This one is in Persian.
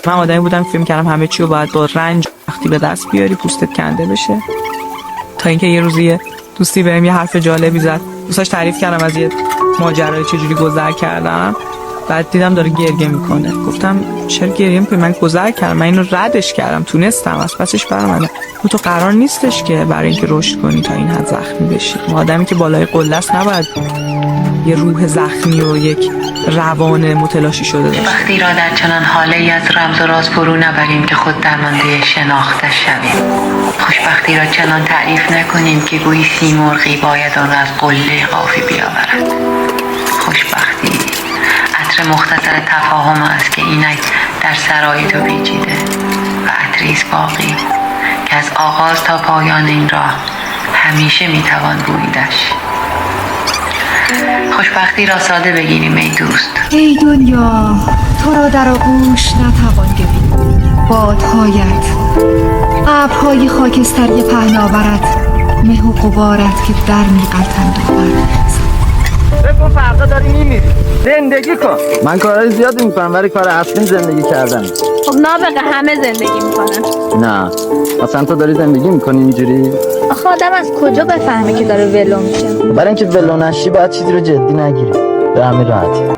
من آدمی بودم که فکر می‌کردم همه چی رو باید با رنج وقتی به دست بیاری پوستت کنده بشه، تا اینکه یه روزی دوستی بهم یه حرف جالبی زد. دوستاش تعریف کردم از یه ماجرای چجوری گذر کردم، بعد دیدم داره گریه میکنه. گفتم چرا گریه میکنی؟ من گذر کردم، من اینو ردش کردم، تونستم از پسش برآمدم. تو قرار نیستش که برای اینکه رشد کنی تا این حد زخمی بشی. آدمی که بالای قله است نباید یه روح زخمی و یک روان متلاشی شده داشته. وقتی را در چنان حاله ای از رمز و راز فرو نبریم که خود درمانده شناخته شویم. خوشبختی را چنان تعریف نکنیم که گویی سیمرغی باید آن را از قله قافی بیاورد. خوشبختی عطر مختصر تفاهم است که اینک در سرای تو پیچیده و عطریست باقی که از آغاز تا پایان این راه همیشه میتوان بویدش. خوشبختی را ساده بگیریم ای دوست. ای دنیا، تو را در آغوش نتوان گرفت. بادهایت، ابرهای خاکستری پهناورت، مه و غبارت که در می‌غلطند و برمی‌ریزند. بگو فردا داری میمیری، زندگی کن. من کارهای زیادی میکنم ولی کار اصلیم زندگی کردن. خب نابغه همه زندگی میکنن. نه اصلا تو داری زندگی میکنی اینجوری؟ آخه آدم از کجا بفهمه که داره ولو میشه؟ برای اینکه ولو نشی باید چیزی رو جدی نگیری، به همین راحتی.